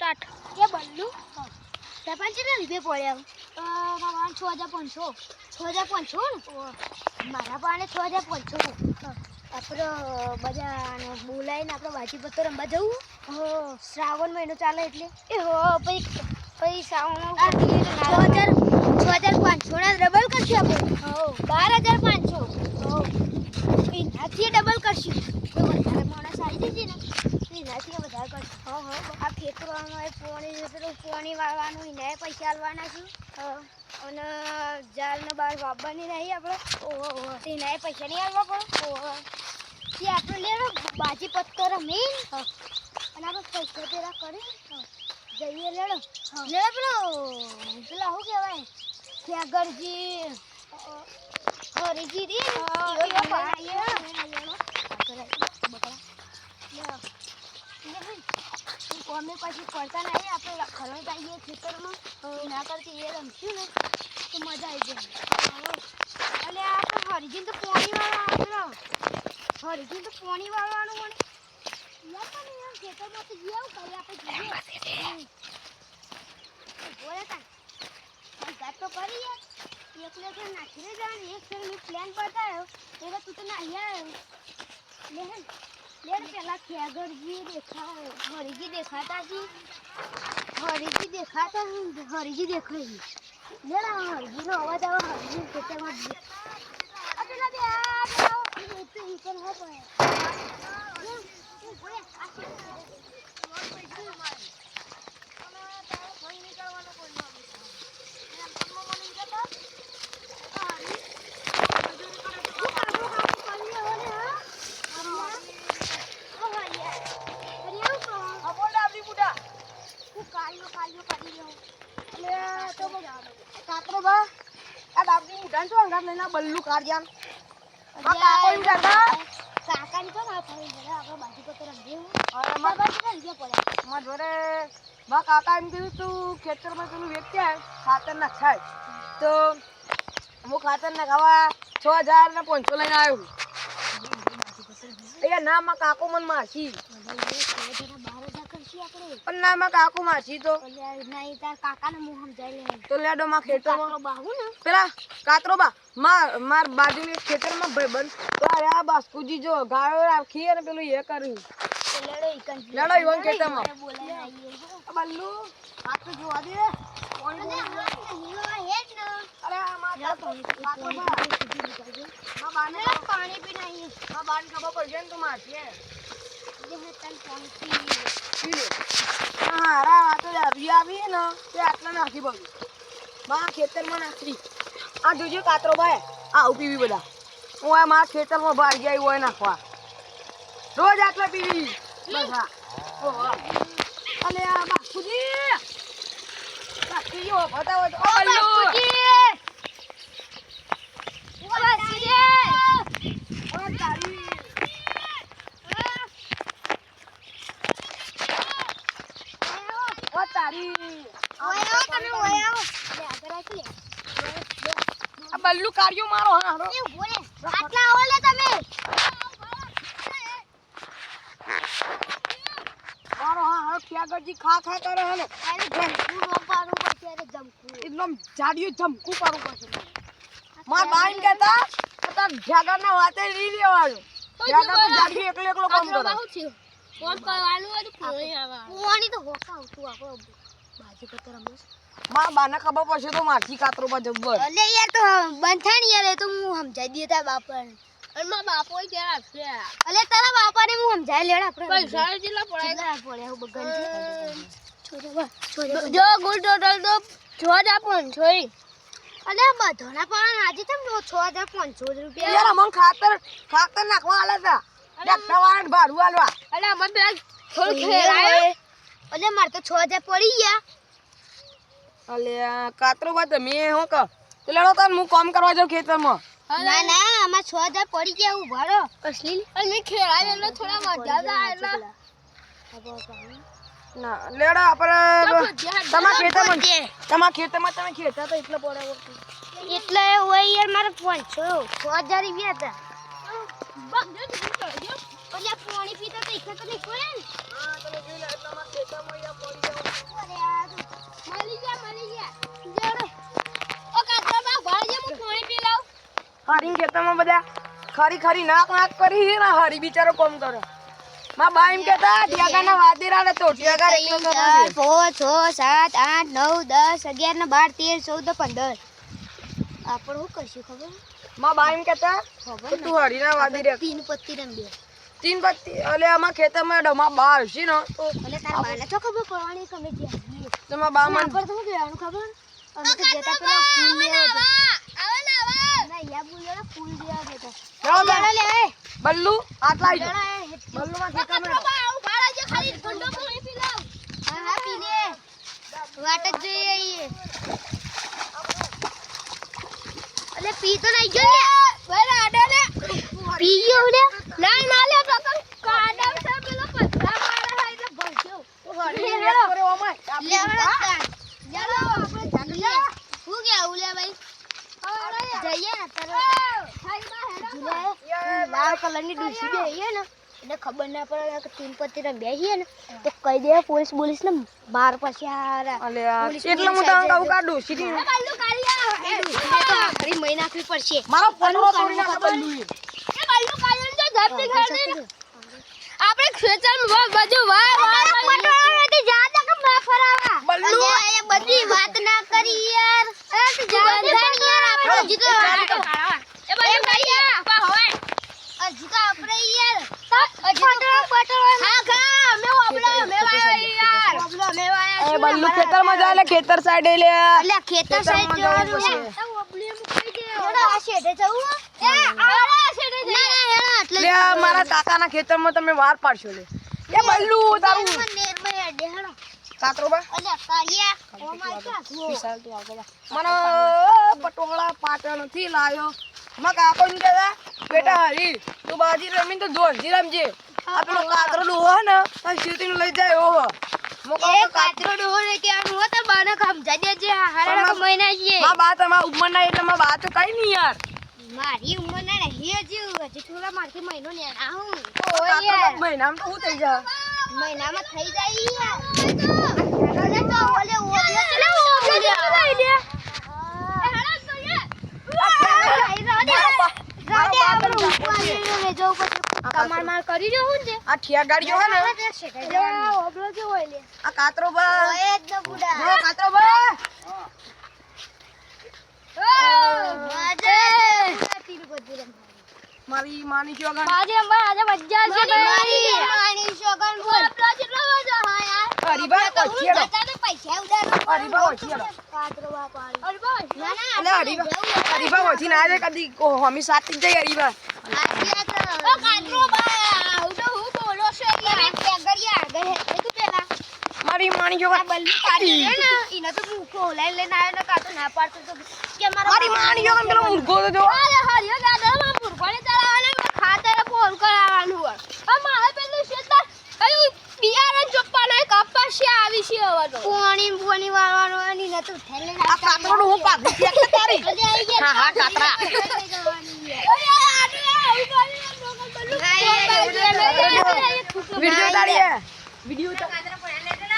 start એ બલ્લુ સરપંચ ને લીધે પડ્યા મારા 6500 મારા પાસે 6500 આપણે બધા બોલાવીને આપણે વાજીપત્તો રમવા જવું શ્રાવણ મહિનો ચાલે એટલે એ હો પછી સાવણ 6500 ના ડબલ કરશું આપણે 12500 એનાથી ડબલ કરશું વધારે માણસ આવી જશે ને એનાથી વધારે કરશું આ ખેતરોમાં પાણી વાળવાનું એને પૈસા આલવાના છું અને જાળને બહાર વાપવાની નહીં આપણે એના પૈસા નહીં આલવા પડે તે આપણે લેવો બાજી પત્તો રમીન અને આપણે પૈસા પેલા કરી જઈએ લેડો પેલા શું કહેવાય ખેગરજી હરીજી રી અમે પછી પડતા નહીં આપણે ખરણ જઈએ ખેતરમાં ના કરતી એ રમશું ને તો મજા આવી જાય અને આપણે હરીજીને તો પાણી વાળવાનું હરીજીને તો પાણી વાળવાનું મને યાર પણ યાર ખેતરમાં તો જઈએ આવું કરી આપણે જઈએ બોલે તા ગાત તો કરી યાર એકલે એકલે નાખીને જવાની એક ફેર મેં પ્લાન બતાવ્યો એટલે તું તો નાહી આવ્યો લેડ પેલા ખેગરજી હરીજી દેખાતા હરીજી દેખાય લેડ હરીજીનો અવાજ આવે હરીજી ખેતરમાં પેલા બલ્લુ કાઢ્યા કાકાની તો ના ફરી ગયા આપણે બાજુ પર રમવું મારા જોડે બા કાકા એમ કીધું તું ખેતરમાં પેલું વેચ્યા ખાતર ના ખાય તો હું ખાતર ના ખાવા 6500 લઈને આવ્યો એ ના માં કાકો મન માસી પણ ના માં કાકો માસી તો નહીં તાર કાકાને હું સમજાઈ લે તો લેડો માં ખેતરમાં બાહુ ને પેલા કાતરો બા માર બાજુની ખેતરમાં ભાઈબંધ તો આ બાસ્કુજી જો ગાયો રાખી અને પેલું એ કર્યું લેડો ઈવન ખેતરમાં બોલાય આવીએ બલ્લુ હાથ તો જોવા દે અરે પાણી પીને આવીએ બાન ખબર પડશે ને તો મારશે હારા વાતો આવી ને તે આટલા નાખી બધું મારા ખેતરમાં નાખી આ જોજો કાતરો ભાઈ આવું પીવી બધા હું આ મારા ખેતરમાં બહાર ગયા હોય નાખવા રોજ આટલા પીવી બસ હા અલે આ બાપુજી બાપુજી હો બતાવો તો બલ્લુ કાર્યો મારો હારો આટલા ઓલે તમે મારો હારો ખેગરજી ખા કરે હે ને જમકું રોપાનું પડશે એકદમ જાડિયું જમકું પાડું પડશે માર બાઈન કહેતા તાર ઝાગર ના વાતે લઈ લેવાનું ઝાગર તો જાડિયું એકલો કામ કરે ફોન કરવાનું હતું પોણી તો હોકા આવતું આપણો બાજી પત્તર રમસ માર બાને ખબર પડશે તો મારથી કાતરો પર જબ્બર અલે યાર તો બંધ થાય ને યાર એ તો હું સમજાઈ દે તારા બાપાને અને મારા બાપો ક્યાં આપશે અલે તારા બાપાને હું સમજાઈ લેડ આપણે પૈસા જેટલા પડે હું બગન જો ગુલ ટોટલ તો 6500 અલે બધોના પણ આજે તમ 6500 રૂપિયા યાર અમન ખાતર નાખવા આલે તા ડક્ટર વાળા ભાડું આલવા અલે અમન પેલા થોડું ખેરાય અલે માર તો 6000 પડી ગયા અલે કાતરો વાત મે હું ક તો લેડો તન હું કામ કરવા જાઉં ખેતરમાં ના ના આમાં 6000 પડી ગયા હું ભરો અસલી અને ખેરાય એટલે થોડા મજા આવે એટલે ના લેડો આપણે તમારા ખેતરમાં તમે ખેતા તો એટલે પડે એટલે હોય યાર મારે 6000 રૂપિયા હતા પાણી પીતા તો ઈચ્છા તો નહીં પડે ને હા તમે જોઈ લે તમારા ખેતરમાં યા પડી જાવ હરીને ખેતરમાં બધા ખરી નાક કરી છે ને હરી બિચારો કોમ કરે માં બા એમ કેતા ઠેકાના વાદીરા ને તો ઠેકા એકલો તો 4 6 7 8 9 10 11 12 13 14 15 આપણે શું કરશું ખબર માં બા એમ કેતા ખબર કે તું હરીના વાદીરે તીન પત્તી રમીએ તીન પત્તી અલે આમાં ખેતરમાં ડમા બા આવશે ને તો એટલે તાર માને તો ખબર પડવાની કમે જ્યાં તમારા બા મને પર તો કહેવાનું ખબર અમે તો જતા પેલા ફૂલ લેવા હતા ના યા બોલ્યો ફૂલ લેવા જતા ચાલો લે એ બલ્લુ આટલા આવી બલ્લુ માં ખેતરમાં ખાલી ઠંડો પાણી પી લાવ હા પી લે વાટ જ જોઈએ અલે પી તો નહીં ગયો લે બરા આડા ને પી ગયો લે ના લે તો કાડા છે પેલો પથરા મારે હા એટલે ભરજો હરી ને કરે ઓમાય લે વળતા ચાલો આપણે જંગલી હું કે ઉલે ભાઈ જઈએ ને તારે લાલ કલરની ડૂસી બેહીએ ને એટલે ખબર ના પડે કે તીન પત્તી રમ બેહીએ ને તો કહી દે પોલીસ ને બાર પછી હારા અલે એટલે હું તને કહું કાઢું સીધી બલ્લુ કાઢિયા હરી મહિના નાખવી પડશે મારો ફોટો તોડી નાખ બલ્લુ એ બલ્લુ કાઢીને તો ઝપટી ખાઈ દે આપણે ખેતરમાં બાજુ વાર પટોળાથી જા દે કે બા ફરાવા બલ્લુ એ બધી વાત ના કરી યાર એ તું બંધાણ યાર આપણે જીતો એ બલ્લુ કાઢિયા પા હોય જીતો આપણે યાર પટોળા હા ખા મે ઓબલા મે વાયા યાર ઓબલા મે વાયા એ બલ્લુ ખેતરમાં જાય એટલે ખેતર સાઈડે લે એટલે ખેતર સાઈડ જવાનું છે ઓબલી મૂકી દે ઓડા આ શેડે જવું એ આડા શેડે જઈએ ના હેડા એટલે લે મારા કાકાના ખેતરમાં તમે વાર પાડશો લે એ બલ્લુ તારું નેરમાં હેડે હેડો કાતરો બા અલ્યા કાળિયા ઓ માય ગોડ વિશાલ તું આગળ મને પટોળા પાટણ નથી લાયો માં કાકો ને કહેતા બેટા હરી તું બાજી રમીને તો દોડજી રમજે આ પેલો કાતરો ડોહો ને આ શેતીને લઈ જાય ઓહો મોકો એ કાતરો ડોહો ને કે આનું હોતા બાને સમજા દેજે હારા મહિના છે માં બા તમારા ઉંમર ના એટલે માં બા તો કઈ નહીં યાર મારી ઉંમર ના હે જ હજી થોડા મારથી મહિનો ને ના હું કાતરો મહિનામાં તો હું થઈ જાય મહિનામાં થઈ જાય યાર અરે તો ઓલે ઓબલે ચલે ઓબલે લઈ દે એ હળા તો માર કરી જો હું છે આ ઠિયા ગાડીઓ હે ને ઓબલો જો હોય લે આ કાતરો બા ઓય જ ન બુડા જો કાતરો બા મારી માની જો ગણ મારી અંબા આજે મજા છે મારી માની શોગન બોલ ઓબલો કેટલો વાજો હા યાર હરીબા ઓછીડો બતાને પૈસા ઉડાડો હરીબા ઓછીડો કાતરો બાપારી હરીબા ના ના અલે હરીબા ઓછી ના આવે કદી હમી સાથી જઈ હરીબા ઓ કાતરો બા હું તો હું બોલો છે યાર પેગરિયા આગળ હે તું પેલા મારી માની જો ગણ બલ્લુ કાઢી દે ને ઈને તો મુખો લઈ લઈને આવ્યો ને કાતો ના પાડતો તો કે મારી માની જો ગણ પેલો મુર્ગો તો જો અરે હરિયો દાદામાં મુરગોને ચલાવવાને ખાતર ફોન કરાવવાનું હોય અમારે પેલું શેતર અયું બિયારણ ચોપ્પાનો કપાસિયા આવી છે હવે તો પોણી વાળવાનો આની ન તો થેલે આ કાતરો નો પાક કે તારી અરે આઈ ગયા હા કાતરા અરે આવું કરી બલ્લુ વિડિયો તારી વિડિયો